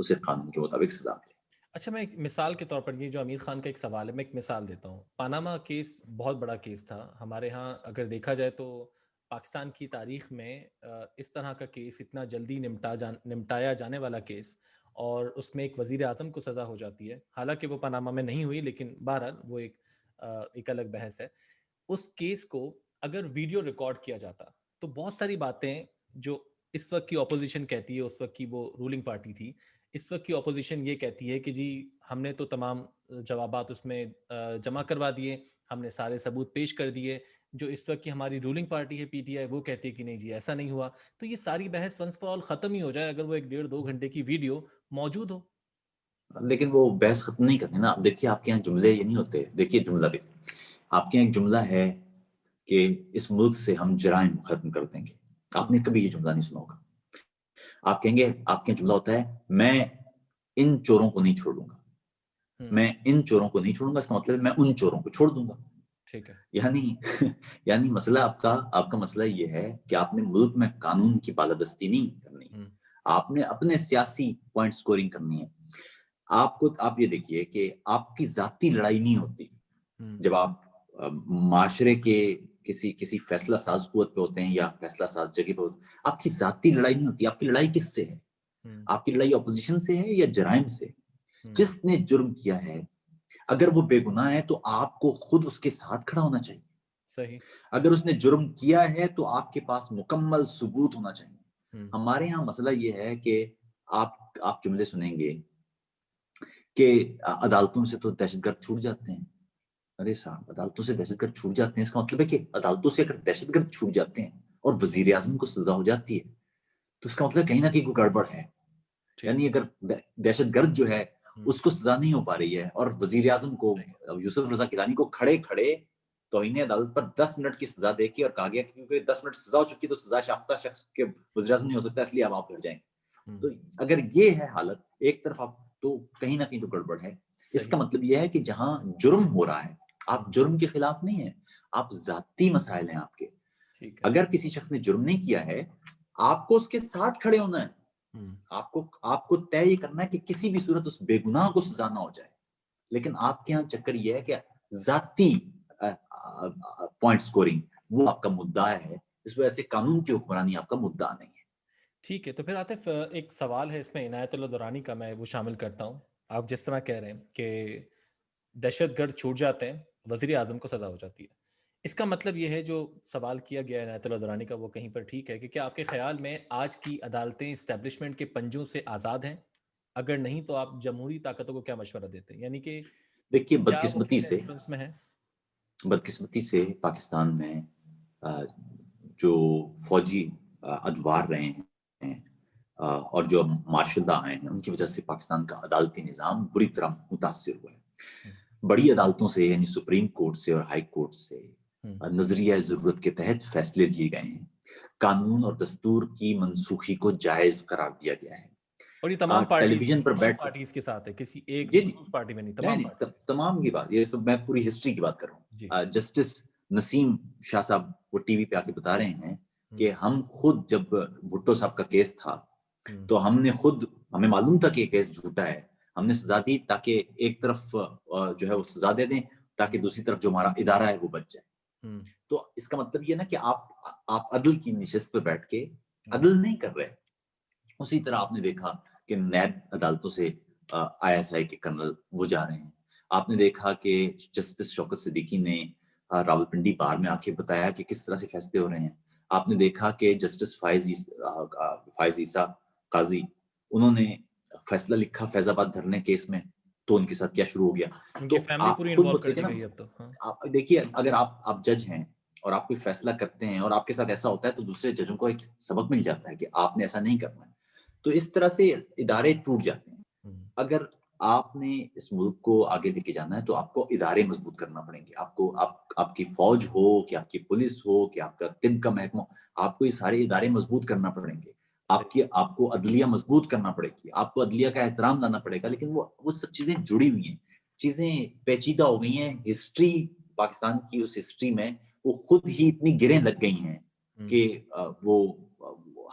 اسے قانون کے مطابق سزا ملے. اچھا، میں ایک مثال کے طور پر، یہ جو امیر خان کا ایک سوال ہے، میں ایک مثال دیتا ہوں. پاناما کیس بہت بڑا کیس تھا ہمارے ہاں. اگر دیکھا جائے تو پاکستان کی تاریخ میں اس طرح کا کیس، اتنا جلدی نمٹایا جانے والا کیس، اور اس میں ایک وزیر اعظم کو سزا ہو جاتی ہے. حالانکہ وہ پاناما میں نہیں ہوئی، لیکن بہرحال وہ ایک الگ بحث ہے. اس کیس کو اگر ویڈیو ریکارڈ کیا جاتا تو بہت ساری باتیں جو اس وقت کی اپوزیشن کہتی ہے، اس وقت کی وہ رولنگ پارٹی تھی، اس وقت کی اپوزیشن یہ کہتی ہے کہ جی ہم نے تو تمام جوابات اس میں جمع کروا دیے، ہم نے سارے ثبوت پیش کر دیے. جو اس وقت کی ہماری رولنگ پارٹی ہے پی ٹی آئی، وہ کہتی ہے کہ نہیں جی ایسا نہیں ہوا. تو یہ ساری بحث ونس فار آل ختم ہی ہو جائے اگر وہ 1.5-2 گھنٹے کی ویڈیو موجود ہو. لیکن وہ بحث ختم نہیں کرنی نا. اب دیکھیے آپ کے یہاں جملے یہ نہیں ہوتے. دیکھیے جملہ بھی آپ کے یہاں ایک جملہ ہے کہ اس ملک سے ہم جرائم ختم کر دیں گے. آپ نے کبھی یہ جملہ نہیں سنا ہوگا. آپ کہیں گے، آپ کے جملہ ہوتا ہے میں ان چوروں کو نہیں چھوڑوں گا. میں ان چوروں کو نہیں چھوڑوں گا، اس کا مطلب میں ان چوروں کو چھوڑ دوں گا. ٹھیک ہے. یعنی مسئلہ آپ کا مسئلہ یہ ہے کہ آپ نے ملک میں قانون کی بالادستی نہیں کرنی. آپ نے اپنے سیاسی پوائنٹ سکورنگ کرنی ہے. آپ یہ دیکھیے کہ آپ کی ذاتی لڑائی نہیں ہوتی جب آپ معاشرے کے کسی فیصلہ ساز قوت پہ ہوتے ہیں یا فیصلہ ساز جگہ پہ ہوتے ہیں. آپ کی ذاتی لڑائی نہیں ہوتی. آپ کی لڑائی کس سے ہے؟ آپ کی لڑائی اپوزیشن سے ہے یا جرائم سے؟ جس نے جرم کیا ہے اگر وہ بے گناہ ہے تو آپ کو خود اس کے ساتھ کھڑا ہونا چاہیے. صحیح. اگر اس نے جرم کیا ہے تو آپ کے پاس مکمل ثبوت ہونا چاہیے. ہمارے ہاں مسئلہ یہ ہے کہ آپ جملے سنیں گے کہ عدالتوں سے تو دہشت گرد چھوٹ جاتے ہیں. ارے صاحب، عدالتوں سے دہشت گرد چھوٹ جاتے ہیں، اس کا مطلب ہے کہ عدالتوں سے اگر دہشت گرد چھوٹ جاتے ہیں اور وزیر اعظم کو سزا ہو جاتی ہے تو اس کا مطلب کہیں نہ کہیں کوئی گڑبڑ ہے. یعنی اگر دہشت گرد جو ہے اس کو سزا نہیں ہو پا رہی ہے اور وزیر اعظم کو، یوسف رضا گیلانی کو کھڑے توہین عدالت پر 10 منٹ کی سزا دے کے اور کہا گیا کہ کیونکہ 10 منٹ سزا ہو چکی تو سزا یافتہ شخص کے وزیر اعظم نہیں ہو سکتا، اس لیے آپ پھر جائیں. تو اگر یہ ہے حالت ایک طرف، آپ تو کہیں نہ کہیں تو گڑبڑ ہے. اس کا مطلب یہ ہے کہ جہاں جرم ہو رہا ہے آپ جرم کے خلاف نہیں ہیں، آپ ذاتی مسائل ہیں آپ کے. اگر کسی شخص نے جرم نہیں کیا ہے آپ کو اس کے ساتھ کھڑے ہونا ہے. آپ کو طے یہ کرنا ہے کہ کسی بھی صورت اس بے گناہ کو سزا نہ ہو جائے. لیکن آپ کے ہاں چکر یہ ہے کہ ذاتی پوائنٹ سکورنگ وہ آپ کا مدعا ہے. اس وجہ سے قانون کی حکمرانی آپ کا مدعا نہیں ہے. ٹھیک ہے. تو پھر عاطف ایک سوال ہے اس میں عنایت اللہ درانی کا، میں وہ شامل کرتا ہوں. آپ جس طرح کہہ رہے ہیں کہ دہشت گرد چھوٹ جاتے ہیں، وزیر اعظم کو سزا ہو جاتی ہے، اس کا مطلب یہ ہے جو سوال کیا گیا عنایت اللہ درانی کا وہ کہیں پر ٹھیک ہے کہ کیا آپ کے خیال میں آج کی عدالتیں اسٹیبلشمنٹ کے پنجوں سے آزاد ہیں؟ اگر نہیں تو آپ جمہوری طاقتوں کو کیا مشورہ دیتے ہیں؟ یعنی کہ دیکھیے کیا وہ کسی انفلوئنس میں ہے؟ بدقسمتی سے پاکستان میں جو فوجی ادوار رہے ہیں اور جو مارشل لا آئے ہیں ان کی وجہ سے پاکستان کا عدالتی نظام بری طرح متاثر ہوا ہے. بڑی عدالتوں سے یعنی سپریم کورٹ سے اور ہائی کورٹ سے نظریہ ضرورت کے تحت فیصلے لیے گئے ہیں. قانون اور دستور کی منسوخی کو جائز قرار دیا گیا ہے. اور یہ تمام ٹیلی ویژن پر بیٹھ پارٹیز کے ساتھ ہے، کسی ایک جی مخصوص پارٹی میں نہیں، تمام کی بات، یہ سب میں پوری ہسٹری کی بات کر رہا ہوں. جسٹس نسیم شاہ صاحب وہ ٹی وی پہ آ کے بتا رہے ہیں کہ ہم خود جب بھٹو صاحب کا کیس تھا تو ہمیں معلوم تھا کہ یہ کیس جھوٹا ہے، ہم نے سزا دی تاکہ ایک طرف جو ہے وہ سزا دے دیں تاکہ دوسری طرف جو ہمارا ادارہ ہے وہ بچ جائے. تو اس کا مطلب یہ نا کہ آپ عدل کی نشست پہ بیٹھ کے عدل نہیں کر رہے. اسی طرح آپ نے دیکھا کہ نیب عدالتوں سے ISI کے کرنل وہ جا رہے ہیں. آپ نے دیکھا کہ جسٹس شوکت صدیقی نے راولپنڈی بار میں آ کے بتایا کہ کس طرح سے فیصلے ہو رہے ہیں. آپ نے دیکھا کہ جسٹس فائز عیسیٰ قاضی انہوں نے فیصلہ لکھا فیض آباد دھرنے کیس میں تو ان کے ساتھ کیا شروع ہو گیا. تو آپ خود آپ دیکھیے اگر آپ جج ہیں اور آپ کوئی فیصلہ کرتے ہیں اور آپ کے ساتھ ایسا ہوتا ہے تو دوسرے ججوں کو ایک سبق مل جاتا ہے کہ آپ نے ایسا نہیں کرنا ہے. تو اس طرح سے ادارے ٹوٹ جاتے ہیں. اگر آپ نے اس ملک کو آگے لے کے جانا ہے تو آپ کو ادارے مضبوط کرنا پڑیں گے. آپ کی فوج ہو کہ آپ کی پولیس ہو کہ آپ کا طب کا محکمہ، آپ کو یہ سارے ادارے مضبوط کرنا پڑیں گے. آپ کو عدلیہ مضبوط کرنا پڑے گی، آپ کو عدلیہ کا احترام لانا پڑے گا. لیکن وہ سب چیزیں جڑی ہوئی ہیں، چیزیں پیچیدہ ہو گئی ہیں. ہسٹری پاکستان کی اس ہسٹری میں وہ خود ہی اتنی گریں لگ گئی ہیں کہ وہ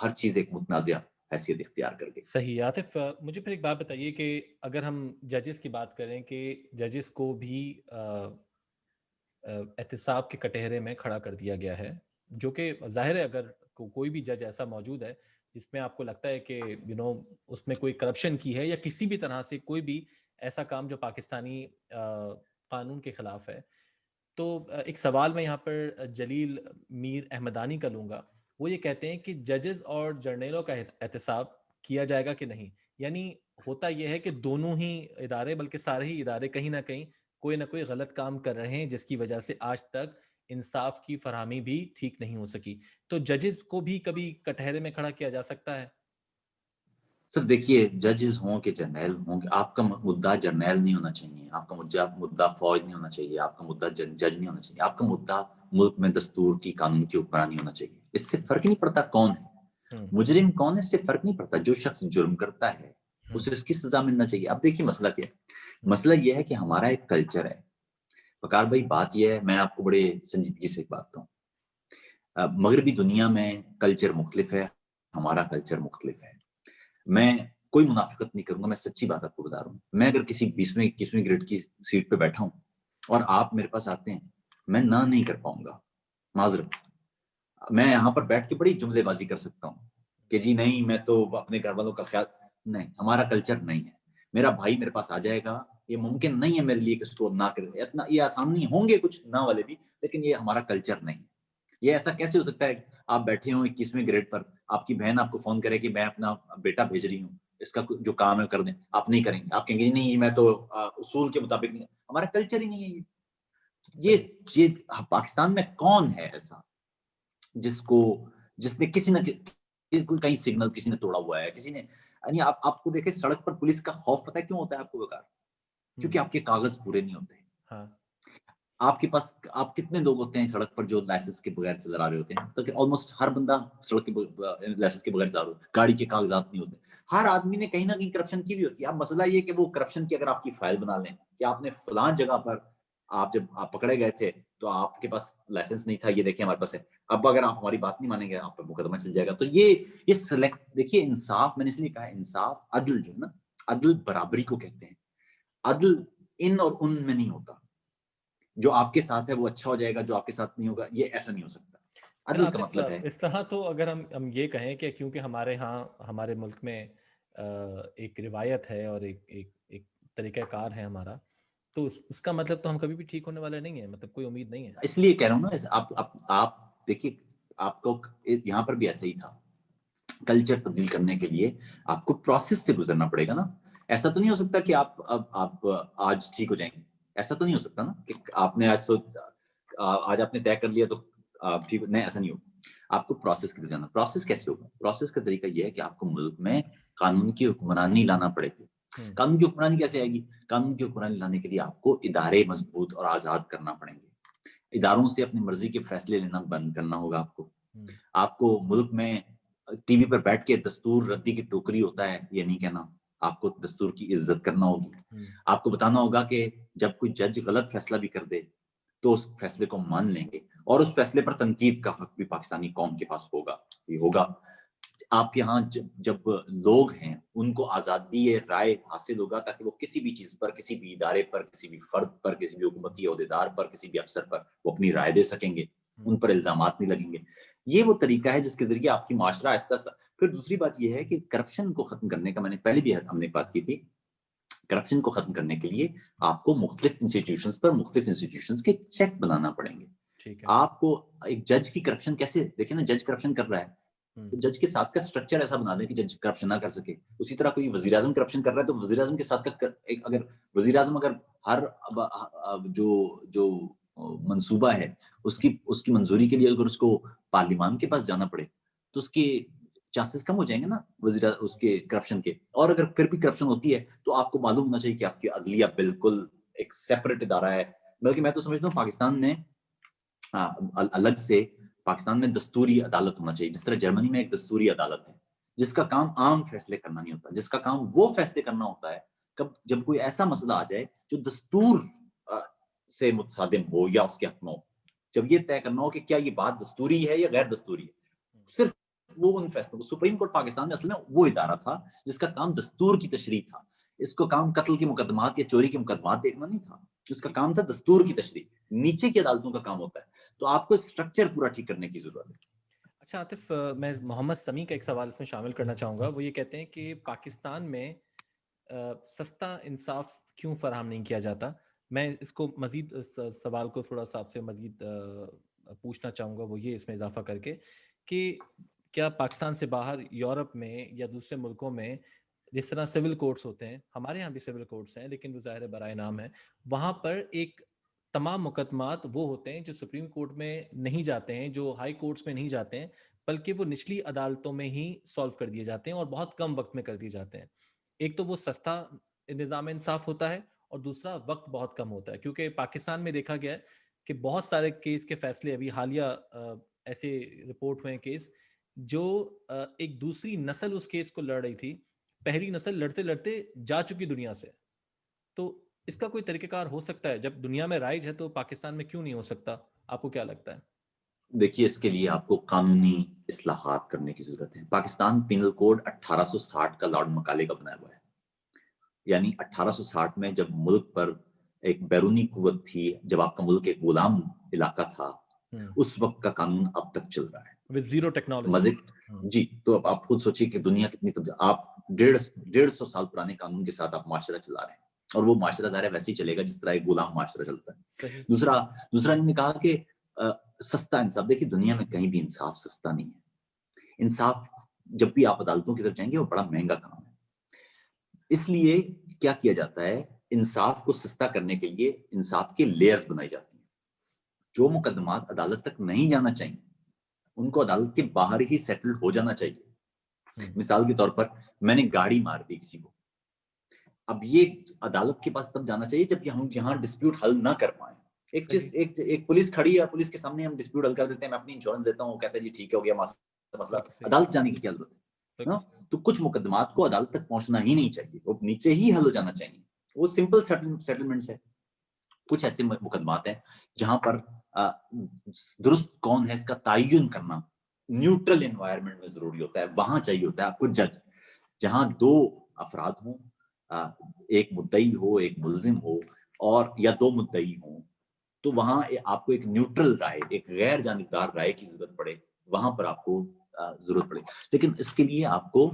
ہر چیز ایک متنازعہ حیثیت اختیار کر گئی. صحیح. عاطف مجھے پھر ایک بات بتائیے کہ اگر ہم ججز کی بات کریں کہ ججز کو بھی احتساب کے کٹہرے میں کھڑا کر دیا گیا ہے، جو کہ ظاہر ہے اگر کوئی بھی جج ایسا موجود ہے جس میں آپ کو لگتا ہے کہ اس میں کوئی کرپشن کی ہے یا کسی بھی طرح سے کوئی بھی ایسا کام جو پاکستانی قانون کے خلاف ہے، تو ایک سوال میں یہاں پر جلیل میر احمدانی کا لوں گا. وہ یہ کہتے ہیں کہ ججز اور جرنیلوں کا احتساب کیا جائے گا کہ نہیں. یعنی ہوتا یہ ہے کہ دونوں ہی ادارے بلکہ سارے ہی ادارے کہیں نہ کہیں کوئی نہ کوئی غلط کام کر رہے ہیں، جس کی وجہ سے آج تک انصاف کی فراہمی بھی ٹھیک نہیں ہو سکی. تو ججز کو بھی کبھی کٹہرے میں کھڑا کیا جا سکتا ہے؟ سر دیکھیے، ججز ہوں کہ جرنیل ہوں کہ آپ کا مدعا جرنیل نہیں ہونا چاہیے، آپ کا مدعا فوج نہیں ہونا چاہیے، آپ کا مدعا جج نہیں ہونا چاہیے، آپ کا مدعا ملک میں دستور کی قانون کی حکمرانی ہونا چاہیے. اس سے فرق نہیں پڑتا کون ہے مجرم، کون ہے، اس سے فرق نہیں پڑتا. جو شخص جرم کرتا ہے اسے اس کی سزا ملنا چاہیے. اب دیکھیے مسئلہ کیا ہے، مسئلہ یہ ہے کہ ہمارا ایک کلچر ہے. وقار بھائی بات یہ ہے، میں آپ کو بڑے سنجیدگی سے بات ہوں، مغربی دنیا میں کلچر مختلف ہے، ہمارا کلچر مختلف ہے. میں کوئی منافقت نہیں کروں گا، میں سچی بات آپ کو بتا رہا ہوں. میں اگر کسی 20ویں 21ویں گریڈ کی سیٹ پہ بیٹھا ہوں اور آپ میرے پاس آتے ہیں، میں نہ نہیں کر پاؤں گا. معذرت، میں یہاں پر بیٹھ کے بڑی جملے بازی کر سکتا ہوں کہ جی نہیں میں تو اپنے گھر والوں کا خیال نہیں. ہمارا کلچر نہیں ہے. میرا بھائی میرے پاس آ جائے گا، یہ ممکن نہیں ہے میرے لیے کہ اس کو نہ کرے. اتنا یہ آسان نہیں، ہوں گے کچھ نہ والے بھی، لیکن یہ ہمارا کلچر نہیں ہے. یہ ایسا کیسے ہو سکتا ہے آپ بیٹھے ہوں 21ویں گریڈ پر، آپ کی بہن آپ کو فون کرے کہ میں اپنا بیٹا بھیج رہی ہوں، اس کا جو کام ہے کر دیں، آپ نہیں کریں گے. آپ کہیں گے نہیں میں تو اصول کے مطابق نہیں. ہمارا کلچر ہی نہیں ہے. یہ پاکستان میں کون ہے ایسا جس نے کسی نہ کہیں سگنل کسی نے توڑا ہوا ہے، کسی نے. یعنی آپ کو دیکھیں سڑک پر پولیس کا خوف پتہ ہے کیوں ہوتا ہے آپ کو بکار؟ کیونکہ آپ کے کاغذ پورے نہیں ہوتے. آپ کے پاس آپ کتنے لوگ ہوتے ہیں سڑک پر جو لائسنس کے بغیر چلا رہے ہوتے ہیں؟ تو آلموسٹ ہر بندہ سڑک کے لائسنس کے بغیر چلا رہا ہوتا ہے. گاڑی کے کاغذات نہیں ہوتے. ہر آدمی نے کہیں نہ کہیں کرپشن کی بھی ہوتی ہے. اب مسئلہ یہ کہ وہ کرپشن کی اگر آپ کی فائل بنا لیں کہ آپ نے فلاں جگہ پر جب آپ پکڑے گئے تھے تو آپ کے پاس لائسنس نہیں تھا، یہ دیکھیں ہمارے پاس ہے. اب اگر آپ ہماری بات نہیں مانیں گے آپ پر مقدمہ چل جائے گا. تو یہ سلیکٹ دیکھیے، انصاف، میں نے اس لیے کہا انصاف، عدل جو ہے نا، عدل برابری کو کہتے ہیں. عدل ان اور ان میں نہیں ہوتا. جو آپ کے ساتھ ہے وہ اچھا ہو جائے گا، جو آپ کے ساتھ نہیں ہوگا یہ ایسا نہیں ہو سکتا. عدل کا مطلب ہے اس طرح. تو اگر ہم یہ کہیں کہ کیونکہ ہمارے ہاں ہمارے ملک میں ایک روایت ہے اور ایک طریقہ کار ہے ہمارا، تو اس کا مطلب تو ہم کبھی بھی ٹھیک ہونے والے نہیں ہیں، مطلب کوئی امید نہیں ہے. اس لیے کہہ رہا ہوں نا، آپ دیکھیے آپ کو یہاں پر بھی ایسا ہی تھا. کلچر تبدیل کرنے کے لیے آپ کو پروسیس سے گزرنا پڑے گا نا. ایسا تو نہیں ہو سکتا کہ آپ آج ٹھیک ہو جائیں گے. ایسا تو نہیں ہو سکتا نا کہ آپ نے آج آپ نے طے کر لیا تو آپ ٹھیک نہیں. ایسا نہیں ہوگا. آپ کو پروسیس کے جانا. پروسیس کیسے ہوگا؟ پروسیس کا طریقہ یہ ہے کہ آپ کو ملک میں قانون کی حکمرانی لانا پڑے گی. قانون کی حکمرانی کیسے آئے گی؟ قانون کی حکمرانی لانے کے لیے آپ کو ادارے مضبوط اور آزاد کرنا پڑیں گے. اداروں سے اپنی مرضی کے فیصلے لینا بند کرنا ہوگا. آپ کو ملک میں ٹی وی پر بیٹھ کے دستور ردی کی ٹوکری ہوتا ہے یہ نہیں کہنا. آپ کو دستور کی عزت کرنا ہوگی. آپ کو بتانا ہوگا کہ جب کوئی جج غلط فیصلہ بھی کر دے تو اس فیصلے کو مان لیں گے، اور اس فیصلے پر تنقید کا حق بھی پاکستانی قوم کے پاس ہوگا. یہ ہوگا. آپ کے ہاں جب لوگ ہیں ان کو آزادی رائے حاصل ہوگا تاکہ وہ کسی بھی چیز پر، کسی بھی ادارے پر، کسی بھی فرد پر، کسی بھی حکومتی عہدیدار پر، کسی بھی افسر پر وہ اپنی رائے دے سکیں گے. ان پر الزامات نہیں لگیں گے. یہ وہ طریقہ ہے جس کے ذریعے آپ کی معاشرہ آہستہ آہستہ. پھر دوسری بات یہ ہے کہ کرپشن کو ختم کرنے کا، میں نے پہلے بھی ہم نے بات کی تھی، کرپشن کو ختم کرنے کے لیے آپ کو مختلف انسٹیٹیوشنز پر مختلف انسٹیٹیوشنز کے چیک بنانا پڑیں گے. آپ کو ایک جج کی کرپشن کیسے دیکھیں نا، جج کرپشن کر رہا ہے تو جج کے ساتھ کا سٹرکچر ایسا بنا دیں کہ جج کرپشن نہ کر سکے. اسی طرح کوئی وزیر اعظم کرپشن کر رہا ہے تو وزیر اعظم کے ساتھ کا اگر وزیر اعظم اگر ہر جو منصوبہ ہے اس کی منظوری کے لیے اگر اس کو پارلیمان کے پاس جانا پڑے تو اس کے چانسز کم ہو جائیں گے نا اس کے کرپشن کے. اور اگر پھر بھی کرپشن ہوتی ہے تو آپ کو معلوم ہونا چاہیے کہ آپ کی عدلیہ بالکل ایک سیپریٹ ادارہ ہے. بلکہ میں تو سمجھتا ہوں پاکستان میں الگ سے پاکستان میں دستوری عدالت ہونا چاہیے. جس طرح جرمنی میں ایک دستوری عدالت ہے جس کا کام عام فیصلے کرنا نہیں ہوتا، جس کا کام وہ فیصلے کرنا ہوتا ہے جب کوئی ایسا مسئلہ آ جائے جو دستور سے متصادم ہو یا اس کے حق میں ہو. جب یہ طے کرنا ہو کہ کیا یہ بات دستوری ہے یا غیر دستوری ہے، صرف وہ ان فیصلوں کو سپریم کورٹ پاکستان میں اصل میں وہ ادارہ تھا جس کا کام دستور کی تشریح تھا. اس کو کام قتل کے مقدمات یا چوری کے مقدمات دیکھنا نہیں تھا, اس کا کام تھا دستور کی تشریح. نیچے کی عدالتوں کا کام ہوتا ہے. تو آپ کو اسٹرکچر پورا ٹھیک کرنے کی ضرورت ہے. اچھا عاطف, میں محمد سمیع کا ایک سوال اس میں شامل کرنا چاہوں گا. وہ یہ کہتے ہیں کہ پاکستان میں سستا انصاف کیوں فراہم نہیں کیا جاتا. میں اس کو مزید سوال کو تھوڑا سا آپ سے مزید پوچھنا چاہوں گا, وہ یہ اس میں اضافہ کر کے کہ کیا پاکستان سے باہر یورپ میں یا دوسرے ملکوں میں جس طرح سول کورٹس ہوتے ہیں, ہمارے ہاں بھی سول کورٹس ہیں لیکن وہ ظاہر برائے نام ہے, وہاں پر ایک تمام مقدمات وہ ہوتے ہیں جو سپریم کورٹ میں نہیں جاتے ہیں, جو ہائی کورٹس میں نہیں جاتے ہیں, بلکہ وہ نچلی عدالتوں میں ہی سالو کر دیے جاتے ہیں اور بہت کم وقت میں کر دیے جاتے ہیں. ایک تو وہ سستا نظام انصاف ہوتا ہے اور دوسرا وقت بہت کم ہوتا ہے, کیونکہ پاکستان میں دیکھا گیا ہے کہ بہت سارے کیس کے فیصلے ابھی حالیہ ایسے رپورٹ ہوئے ہیں کیس جو ایک دوسری نسل اس کیس کو لڑ رہی تھی, پہلی نسل لڑتے لڑتے جا چکی دنیا سے. تو اس کا کوئی طریقہ کار ہو سکتا ہے؟ جب دنیا میں رائج ہے تو پاکستان میں کیوں نہیں ہو سکتا؟ آپ کو کیا لگتا ہے؟ دیکھیے, اس کے لیے آپ کو قانونی اصلاحات کرنے کی ضرورت ہے. پاکستان پینل کوڈ 1860 کا لارڈ مکالے کا بنایا ہوا ہے. یعنی 1860 میں جب ملک پر ایک بیرونی قوت تھی, جب آپ کا ملک ایک غلام علاقہ تھا, اس وقت کا قانون اب تک چل رہا ہے with zero technology. مزے. جی, تو اب آپ خود سوچیے کہ دنیا کتنی آپ 150 سال پرانے قانون کے ساتھ آپ معاشرہ چلا رہے ہیں, اور وہ معاشرہ ظاہر ویسے ہی چلے گا جس طرح ایک غلام معاشرہ چلتا ہے. دوسرا انہوں نے کہا کہ سستا انصاف. دیکھیے, دنیا میں کہیں بھی انصاف سستا نہیں ہے. انصاف جب بھی آپ عدالتوں کی طرف جائیں گے وہ بڑا مہنگا کام ہے. اس لیے کیا کیا جاتا ہے, انصاف کو سستا کرنے کے لیے انصاف کے لیئرز بنائی جاتی ہیں. جو مقدمات عدالت تک نہیں جانا چاہیے ان کو عدالت کے باہر ہی سیٹل ہو جانا چاہیے. مثال کے طور پر میں نے گاڑی مار دی کسی کو, اب یہ عدالت کے پاس تب جانا چاہیے جب کہ ہم یہاں ڈسپیوٹ حل نہ کر پائیں. ایک چیز, ایک پولیس کھڑی ہے, پولیس کے سامنے ہم ڈسپیوٹ حل کر دیتے ہیں, میں اپنی انشورنس دیتا ہوں, کہتا ہے جی ٹھیک ہے ہو گیا مسئلہ, عدالت جانے کی کیا ضرورت ہے؟ تو کچھ مقدمات کو عدالت تک پہنچنا ہی نہیں چاہیے, وہ نیچے ہی حل ہو جانا چاہیے. وہ سمپل سیٹلمنٹس ہے. کچھ ایسے مقدمات ہیں جہاں پر درست کون ہے اس کا تعین کرنا نیوٹرل انوائرمنٹ میں ضروری ہوتا ہے. وہاں چاہیے ہوتا ہے آپ کو جج, جہاں دو افراد ہوں, ایک مدعی ہو ایک ملزم ہو, اور یا دو مدعی ہوں, تو وہاں آپ کو ایک نیوٹرل رائے, ایک غیر جانبدار رائے کی ضرورت پڑے, وہاں پر آپ کو ضرورت پڑے. لیکن اس کے لیے آپ کو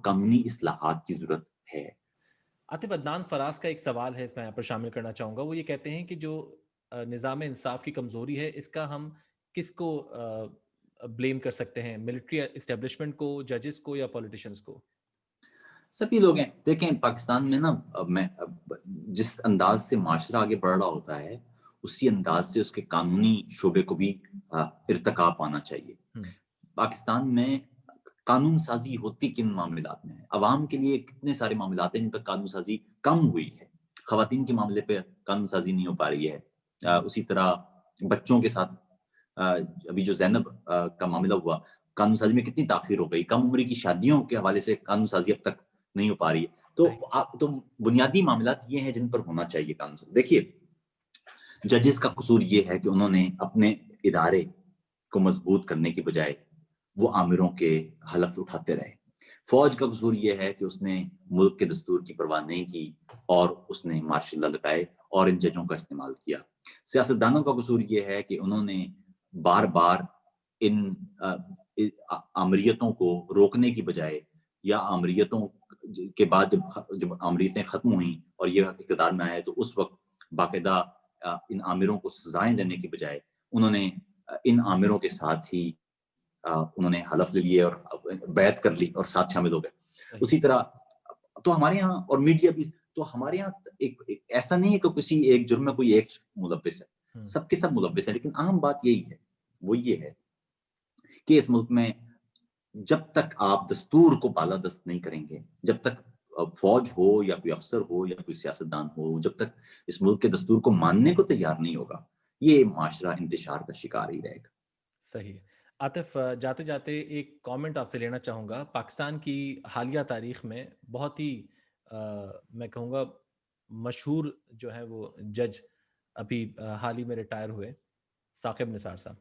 قانونی اصلاحات کی ضرورت ہے. عاطف, عدنان فراز کا ایک سوال ہے, اس میں یہاں پر شامل کرنا چاہوں گا. وہ یہ کہتے ہیں کہ جو نظام انصاف کی کمزوری ہے, اس کا ہم کس کو بلیم کر سکتے ہیں؟ ملٹری اسٹیبلشمنٹ کو, ججز کو, یا پولیٹیشنز کو؟ سبھی لوگ ہیں. دیکھیں, پاکستان میں نا جس انداز سے معاشرہ آگے بڑھ رہا ہوتا ہے اسی انداز سے اس کے قانونی شعبے کو بھی ارتقا پانا چاہیے. پاکستان میں قانون سازی ہوتی کن معاملات میں ہے؟ عوام کے لیے کتنے سارے معاملات ہیں جن پر قانون سازی کم ہوئی ہے. خواتین کے معاملے پہ قانون سازی نہیں ہو پا رہی ہے. اسی طرح بچوں کے ساتھ ابھی جو زینب کا معاملہ ہوا, قانون سازی میں کتنی تاخیر ہو گئی. کم عمری کی شادیوں کے حوالے سے قانون سازی اب تک نہیں ہو پا رہی ہے. تو بنیادی معاملات یہ ہیں جن پر ہونا چاہیے قانون سازی. دیکھیے, ججز کا قصور یہ ہے کہ انہوں نے اپنے ادارے کو مضبوط کرنے کی بجائے وہ آمروں کے حلف اٹھاتے رہے. فوج کا قصور یہ ہے کہ اس نے ملک کے دستور کی پرواہ نہیں کی اور اس نے مارشل لا لگائے اور ان ججوں کا استعمال کیا. سیاستدانوں کا قصور یہ ہے کہ انہوں نے بار بار ان آمریتوں کو روکنے کی بجائے, یا آمریتوں کے بعد جب آمریتیں ختم ہوئیں اور یہ اقتدار میں آئے تو اس وقت باقاعدہ ان آمروں کو سزائیں دینے کی بجائے انہوں نے ان آمروں کے ساتھ ہی انہوں نے حلف لے لیے اور بیعت کر لی اور ساتھ شامل ہو گئے. اسی طرح تو ہمارے یہاں اور میڈیا بھی, تو ہمارے یہاں ایک ایسا نہیں ہے کہ کسی ایک جرم میں کوئی ایک ملوث ہے, سب کے سب ملوث ہیں. لیکن اہم بات یہی ہے, وہ یہ ہے کہ اس ملک میں جب تک آپ دستور کو بالادست نہیں کریں گے, جب تک فوج ہو یا کوئی افسر ہو یا کوئی سیاستدان ہو, جب تک اس ملک کے دستور کو ماننے کو تیار نہیں ہوگا, یہ معاشرہ انتشار کا شکار ہی رہے گا. صحیح. عاطف, جاتے جاتے ایک کامنٹ آپ سے لینا چاہوں گا. پاکستان کی حالیہ تاریخ میں بہت ہی میں کہوں گا مشہور جو ہے وہ جج ابھی حال ہی میں ریٹائر ہوئے, ثاقب نثار صاحب,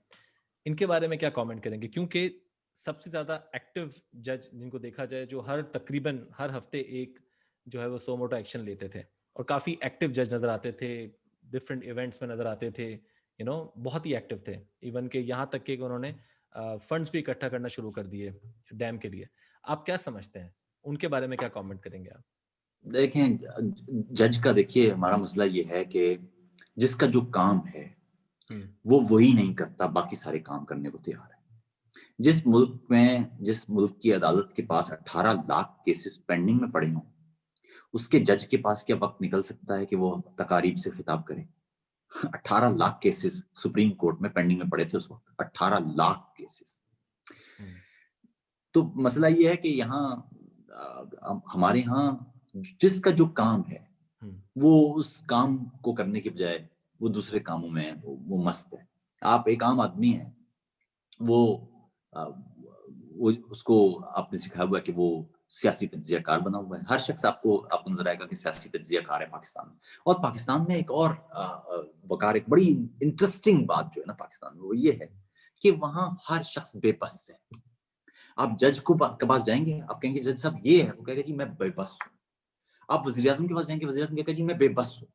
ان کے بارے میں کیا کامنٹ کریں گے؟ کیونکہ سب سے زیادہ ایکٹیو جج جن کو دیکھا جائے جو تقریباً ہر ہفتے ایک جو ہے وہ سو موٹو ایکشن لیتے تھے اور کافی ایکٹیو جج نظر آتے تھے, ڈفرینٹ ایونٹس میں نظر آتے تھے, بہت ہی ایکٹیو تھے, ایون کہ یہاں تک کہ انہوں نے فنڈز بھی اکٹھا کرنا شروع کر دیے ڈیم کے لیے. آپ کیا سمجھتے ہیں, ان کے بارے میں کیا کامنٹ کریں گے آپ؟ دیکھیں جج کا, دیکھیے ہمارا مسئلہ یہ ہے کہ جس کا جو کام ہے وہ وہی نہیں کرتا, باقی سارے کام کرنے کو تیار ہے. جس ملک کی عدالت کے پاس 18 لاکھ کیسز پینڈنگ میں پڑے ہوں, اس کے جج کے پاس کیا وقت نکل سکتا ہے کہ وہ تقاریب سے خطاب کرے؟ 18 لاکھ کیسز سپریم کورٹ میں پینڈنگ میں پڑے تھے اس وقت, 18 لاکھ کیسز. تو مسئلہ یہ ہے کہ یہاں ہمارے ہاں جس کا جو کام ہے وہ اس کام کو کرنے کے بجائے وہ دوسرے کاموں میں وہ مست ہے. آپ ایک عام آدمی ہیں, وہ اس کو آپ نے سکھایا ہوا ہے کہ وہ سیاسی تجزیہ کار بنا ہوا ہے. ہر شخص آپ کو نظر آئے گا کہ سیاسی تجزیہ کار ہے پاکستان میں. اور پاکستان میں ایک اور وقار, ایک بڑی انٹرسٹنگ بات جو ہے نا پاکستان میں, وہ یہ ہے کہ وہاں ہر شخص بے بس ہے. آپ جج کے پاس جائیں گے, آپ کہیں گے جج صاحب یہ ہے, وہ کہے گا جی میں بے بس ہوں. آپ وزیر اعظم کے پاس جائیں گے, وزیر اعظم کہے گا جی میں بے بس ہوں.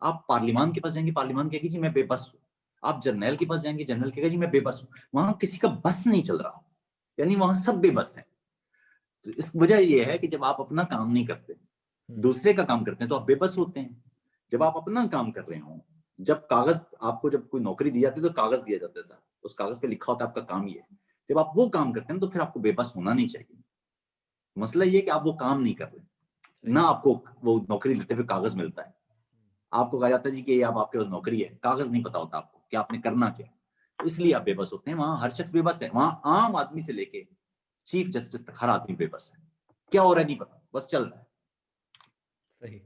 آپ پارلیمان کے پاس جائیں گے, پارلیمان کہے گا جی میں بے بس ہوں. آپ جرنیل کے پاس جائیں گے, جرنیل کہے گا جی میں بے بس ہوں. وہاں کسی کا بس نہیں چل رہا, یعنی وہاں سب بے بس ہیں. تو اس وجہ یہ ہے کہ جب آپ اپنا کام نہیں کرتے, دوسرے کا کام کرتے ہیں, تو آپ بے بس ہوتے ہیں. جب آپ اپنا کام کر رہے ہوں, جب کاغذ آپ کو, جب کوئی نوکری دی جاتی ہے تو کاغذ دیا جاتا ہے صاحب, اس کاغذ پہ لکھا ہوتا ہے آپ کا کام یہ ہے. جب آپ وہ کام کرتے ہیں تو پھر آپ کو بے بس ہونا نہیں چاہیے. مسئلہ یہ کہ آپ وہ کام نہیں کر رہے, نہ آپ کو وہ نوکری لیتے ہوئے کاغذ ملتا ہے. آپ کو کہا جاتا ہے جی کہ یہ آپ کے پاس نوکری ہے, کاغذ نہیں پتا ہوتا آپ کو کہ آپ نے کرنا کیا, اس لیے آپ بے بس ہوتے ہیں. وہاں ہر شخص بے بس ہے, وہاں عام آدمی سے لے کے چیف جسٹس تک ہر آدمی بے بس ہے. کیا ہو رہا ہے نہیں پتا, بس چل رہا ہے. صحیح.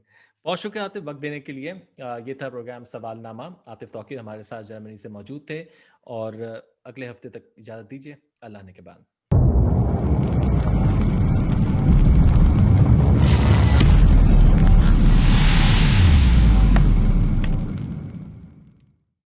بہت شکریہ عاطف وقت دینے کے لیے. یہ تھا پروگرام سوال نامہ. عاطف توقیر ہمارے ساتھ جرمنی سے موجود تھے, اور اگلے ہفتے تک اجازت دیجیے. اللہ نے کے بعد.